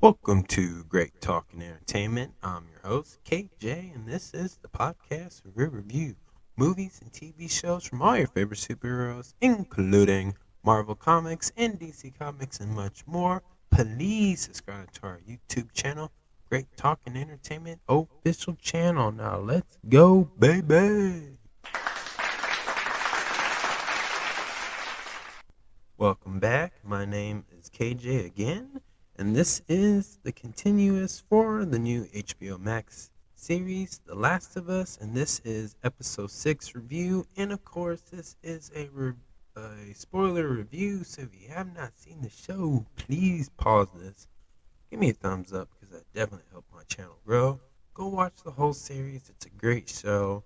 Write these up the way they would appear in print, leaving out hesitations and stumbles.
Welcome to Great Talk and Entertainment. I'm your host, KJ, and this is the podcast where we review movies and TV shows from all your favorite superheroes, including Marvel Comics and DC Comics and much more. Please subscribe to our YouTube channel, Great Talk and Entertainment official channel. Now let's go, baby! Welcome back. My name is KJ again. And this is the continuous for the new HBO Max series, The Last of Us, and this is episode 6 review. And of course, this is a spoiler review, so if you have not seen the show, please pause this. Give me a thumbs up because that definitely helped my channel grow. Go watch the whole series. It's a great show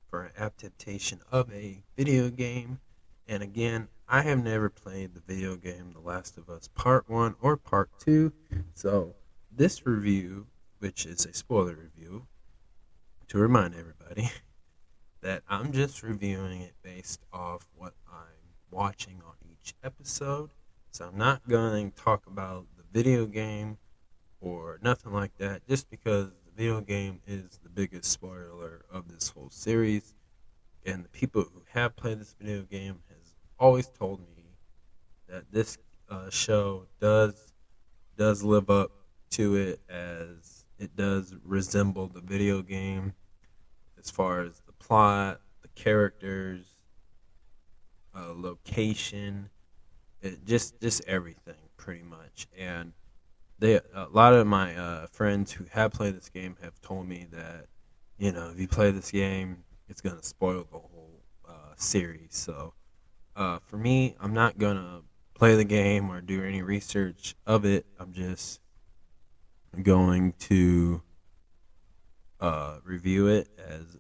for an adaptation of a video game. And again, I have never played the video game The Last of Us Part 1 or Part 2. So, this review, which is a spoiler review, to remind everybody that I'm just reviewing it based off what I'm watching on each episode. So, I'm not going to talk about the video game or nothing like that, just because the video game is the biggest spoiler of this whole series. And the people who have played this video game has always told me that this show does live up to it, as it does resemble the video game as far as the plot, the characters, location, just everything pretty much. And a lot of my friends who have played this game have told me that if you play this game, it's gonna spoil the whole series. So for me, I'm not gonna play the game or do any research of it. I'm just going to review it as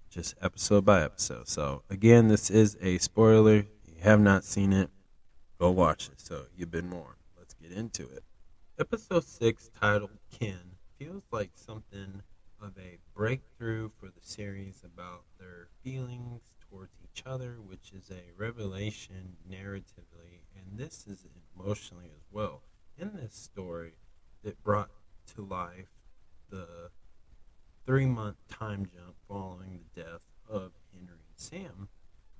just episode by episode. So again, this is a spoiler. If you have not seen it, go watch it. So you've been warned. Let's get into it. Episode 6, titled Kin, feels like something of a breakthrough for the series about their feelings towards each other, which is a revelation narratively, and this is emotionally as well. In this story, it brought to life the 3-month time jump following the death of Henry and Sam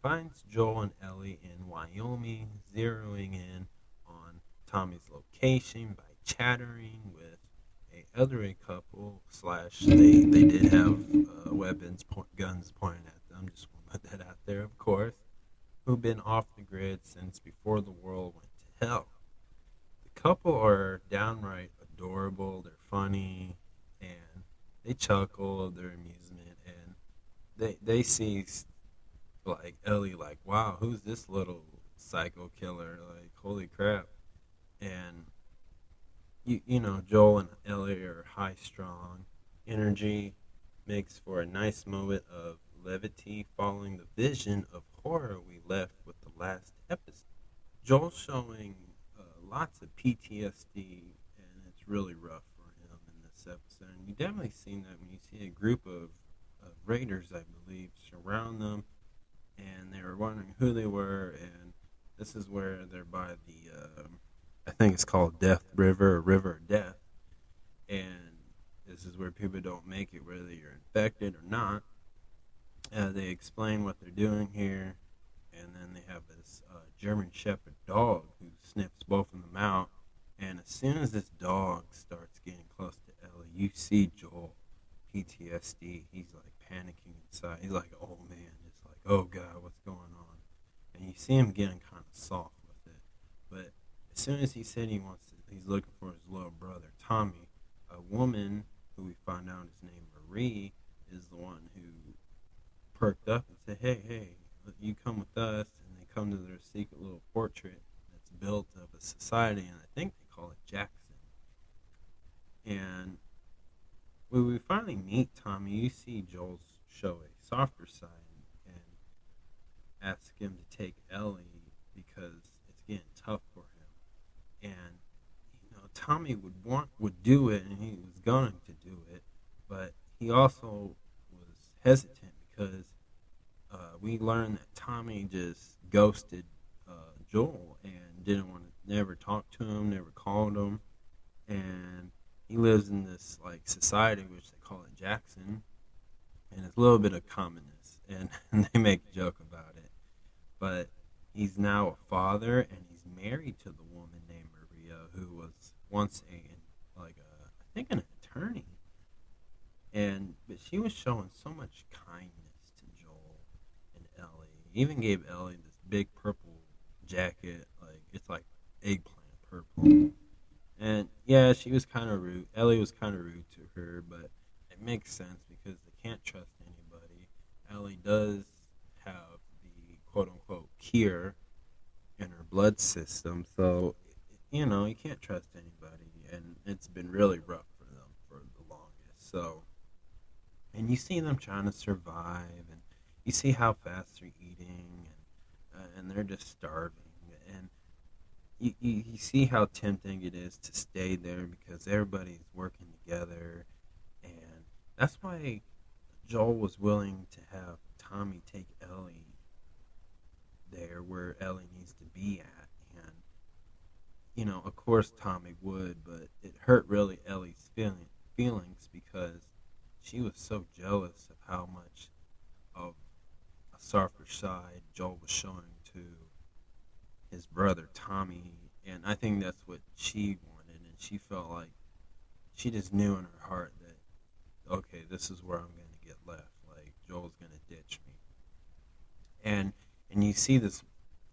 finds Joel and Ellie in Wyoming, zeroing in on Tommy's location by chattering with a elderly couple / they did have guns pointed at them. Just want to put that out there, of course. Who've been off the grid since before the world went to hell. The couple are downright adorable. They're funny and they chuckle at their amusement, and they see like Ellie like, wow, who's this little psycho killer? Like, holy crap. And Joel and Ellie are high strung. Energy makes for a nice moment of levity following the vision of horror we left with the last episode. Joel showing lots of PTSD, and it's really rough for him in this episode. And you definitely seen that when you see a group of raiders, I believe, surround them, and they were wondering who they were, and this is where they're by the I think it's called Death River or River of Death. And this is where people don't make it, whether you're infected or not. They explain what they're doing here. And then they have this German Shepherd dog who sniffs both of them out. And as soon as this dog starts getting close to Ellie, you see Joel, PTSD. He's like panicking inside. He's like, oh man, it's like, oh God, what's going on? And you see him getting kind of soft with it. But as soon as he said he's looking for his little brother, Tommy, a woman who we find out is named Marie is the one who perked up and said, hey, you come with us. And they come to their secret little portrait that's built of a society, and I think they call it Jackson. And when we finally meet Tommy, you see Joel show a softer side and ask him to take Ellie because it's getting tough for him. And Tommy would do it, and he was going to do it, but he also was hesitant because we learned that Tommy just ghosted Joel and didn't want to never talk to him, never called him, and he lives in this like society which they call it Jackson, and it's a little bit of commonest, and, and they make a joke about it. But he's now a father, and he's married to the woman named Maria, who was once I think an attorney, and but she was showing so much kindness to Joel and Ellie. Even gave Ellie this big purple jacket, like it's like eggplant purple. And yeah, she was kind of rude. Ellie was kind of rude to her, but it makes sense because they can't trust anybody. Ellie does have the quote unquote cure in her blood system, so you can't trust anybody, and it's been really rough for them for the longest. So, and you see them trying to survive, and you see how fast they're eating, and they're just starving, and you see how tempting it is to stay there because everybody's working together, and that's why Joel was willing to have Tommy take Ellie there where Ellie needs to be at, and of course Tommy would, but it hurt really Ellie's feelings because she was so jealous of how much of a softer side Joel was showing to his brother Tommy, and I think that's what she wanted, and she felt like she just knew in her heart that okay, this is where I'm going to get left. Like Joel's going to ditch me, and you see this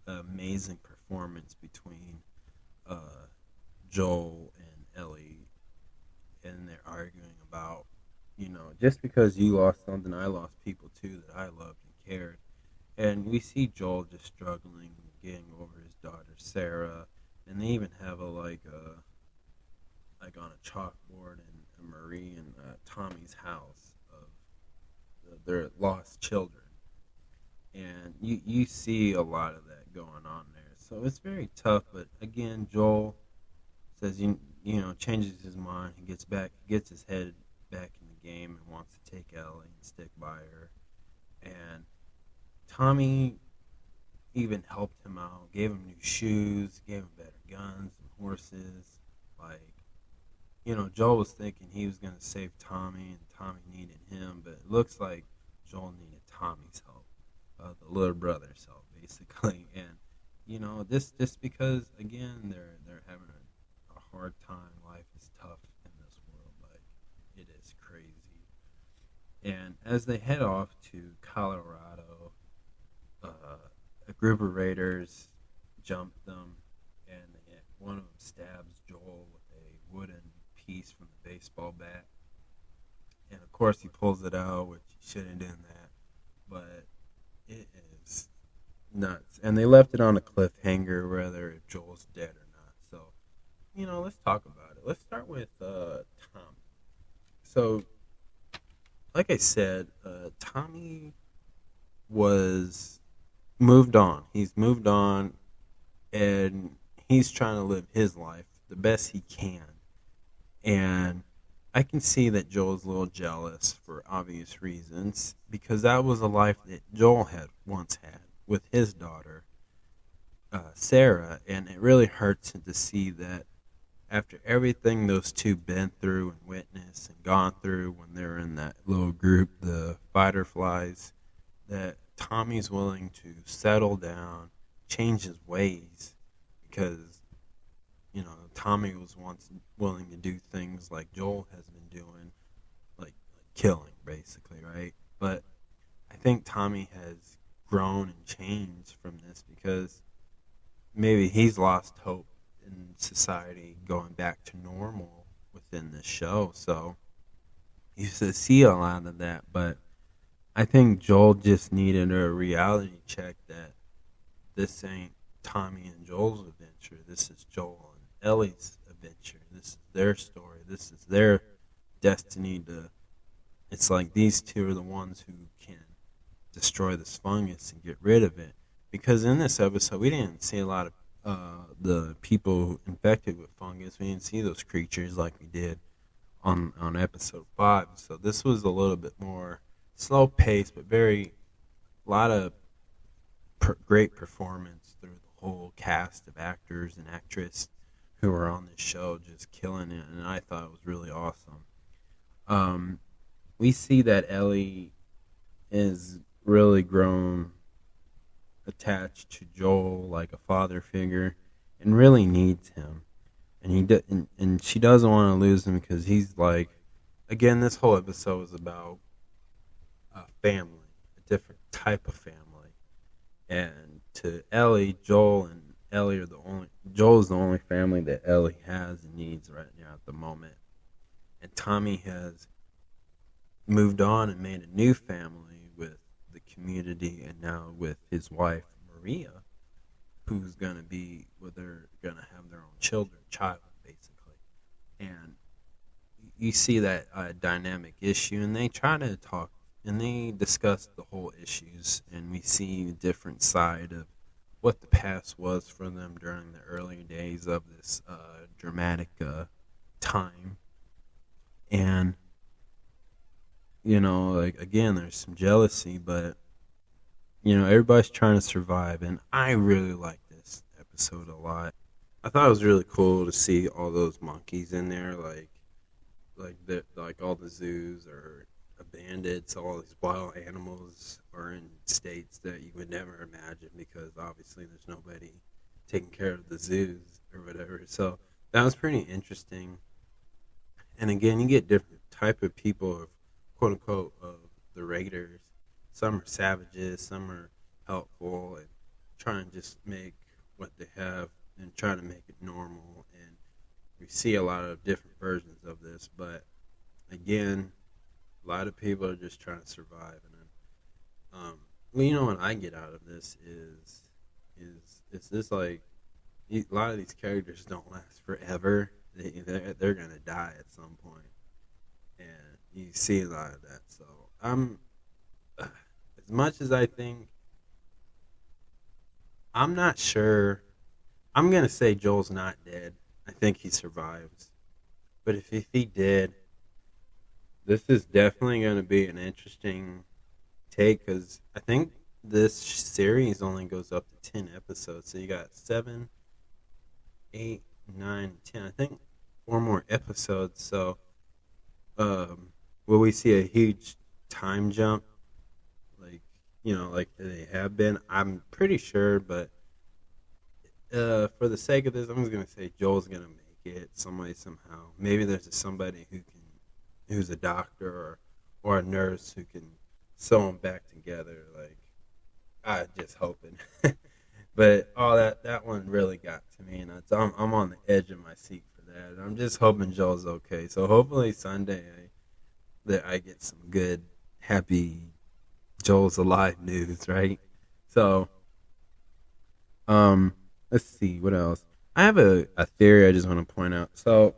amazing performance between uh, Joel and Ellie, and they're arguing about just because you lost something, I lost people too that I loved and cared. And we see Joel just struggling, getting over his daughter Sarah, and they even have a like on a chalkboard in Marie and Tommy's house of their lost children, and you see a lot of that going on there. So it's very tough, but again, Joel says changes his mind. He gets his head back in the game and wants to take Ellie and stick by her, and Tommy even helped him out, gave him new shoes, gave him better guns and horses. Like, Joel was thinking he was going to save Tommy and Tommy needed him, but it looks like Joel needed Tommy's help, the little brother's help, basically. And, this just because, again, they're having a hard time. Life is tough in this world. Like, it is crazy. And as they head off to Colorado, a group of raiders jump them, and one of them stabs Joel with a wooden piece from the baseball bat. And of course, he pulls it out, which he shouldn't have done that. But it is nuts. And they left it on a cliffhanger, whether Joel's dead or not. So, let's talk about it. Let's start with Tommy. So, like I said, Tommy was moved on. He's moved on, and he's trying to live his life the best he can. And I can see that Joel's a little jealous for obvious reasons because that was a life that Joel had once had with his daughter, Sarah, and it really hurts him to see that after everything those two been through and witnessed and gone through when they're in that little group, the fighter flies, that Tommy's willing to settle down, change his ways, because Tommy was once willing to do things like Joel has been doing, like killing, basically, right? But I think Tommy has grown and changed from this because maybe he's lost hope in society going back to normal within this show. So you see a lot of that, but I think Joel just needed a reality check that this ain't Tommy and Joel's adventure. This is Joel and Ellie's adventure. This is their story. This is their destiny to. It's like these two are the ones who can destroy this fungus and get rid of it. Because in this episode, we didn't see a lot of the people infected with fungus. We didn't see those creatures like we did on episode 5. So this was a little bit more slow paced, but a lot of great performance through the whole cast of actors and actress who are on this show just killing it, and I thought it was really awesome. Um, we see that Ellie is really grown attached to Joel like a father figure, and really needs him. And and she doesn't want to lose him because he's like, again, this whole episode was about a family, a different type of family. And to Ellie, Joel and Ellie are the only. Joel is the only family that Ellie has and needs right now at the moment. And Tommy has moved on and made a new family with the community, and now with his wife Maria, who's gonna be, well, they're gonna have their own child basically. And you see that dynamic issue, and they try to talk and they discuss the whole issues, and we see a different side of what the past was for them during the early days of this dramatic time. And like, again, there's some jealousy, but everybody's trying to survive, and I really like this episode a lot. I thought it was really cool to see all those monkeys in there, like all the zoos are abandoned, so all these wild animals are in states that you would never imagine, because obviously there's nobody taking care of the zoos or whatever. So that was pretty interesting. And again, you get different type of people, of quote unquote, of the raiders. Some are savages, some are helpful and try and just make what they have and try to make it normal. And we see a lot of different versions of this, but again, a lot of people are just trying to survive. And then, what I get out of this is this, like, a lot of these characters don't last forever. They're gonna die at some point, and you see a lot of that. So as much as I think, I'm not sure. I'm gonna say Joel's not dead. I think he survives. But if he did, this is definitely going to be an interesting take, because I think this series only goes up to 10 episodes. So you got 7, 8, 9, 10. I think 4 more episodes. So will we see a huge time jump? Like they have been? I'm pretty sure, but for the sake of this, I'm just going to say Joel's going to make it some way, somehow. Maybe there's somebody who's a doctor or a nurse who can sew them back together. Like, I just hoping. But all that one really got to me, and I'm on the edge of my seat for that. And I'm just hoping Joel's okay. So hopefully Sunday that I get some good, happy Joel's alive news, right? So, let's see what else. I have a theory I just want to point out. So,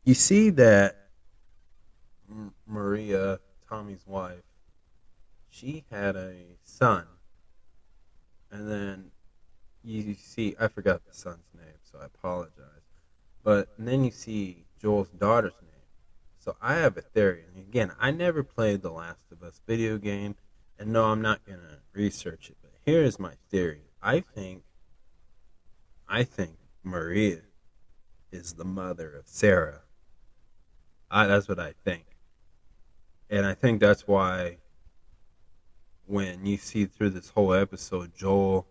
you see that Maria, Tommy's wife, she had a son. And then you see, I forgot the son's name, so I apologize. And then you see Joel's daughter's name. So I have a theory. And again, I never played The Last of Us video game, and no, I'm not going to research it. But here is my theory. I think Maria is the mother of Sarah. That's what I think. And I think that's why when you see through this whole episode, Joel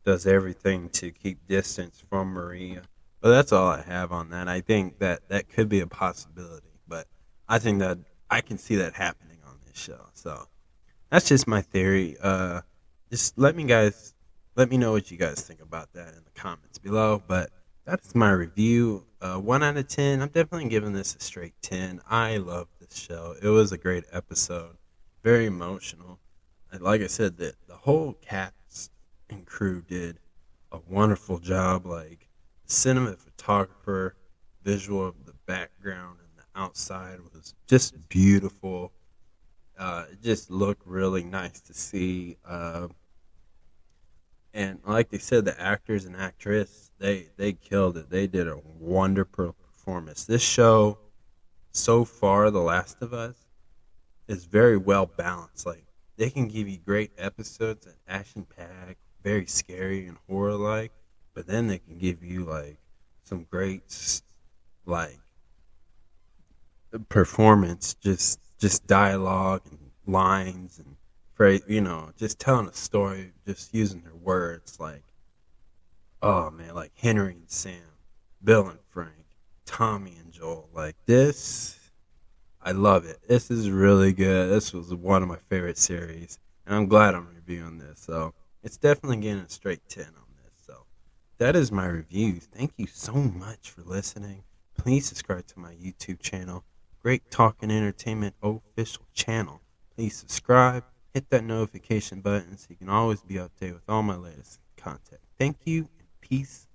does everything to keep distance from Maria. But that's all I have on that. I think that could be a possibility. But I think that I can see that happening on this show. So that's just my theory. Just let me know what you guys think about that in the comments below. But that's my review. 1 out of 10. I'm definitely giving this a straight 10. I love this show. It was a great episode. Very emotional. And like I said, the whole cast and crew did a wonderful job. Like, the cinematographer, visual of the background and the outside was just beautiful. It just looked really nice to see. And like they said, the actors and actress, they killed it. They did a wonderful performance. This show, so far, The Last of Us, is very well balanced. Like, they can give you great episodes and action-packed, very scary and horror-like, but then they can give you like some great like performance, just dialogue and lines and phrase, just telling a story, just using their words. Like, oh man, like Henry and Sam, Bill and Frank, Tommy and Joel. Like this, I love it. This is really good. This was one of my favorite series, and I'm glad I'm reviewing this. So it's definitely getting a straight 10 on this. So that is my review. Thank you so much for listening. Please subscribe to my YouTube channel, Great Talk and Entertainment Official Channel. Please subscribe, hit that notification button so you can always be updated with all my latest content. Thank you, and peace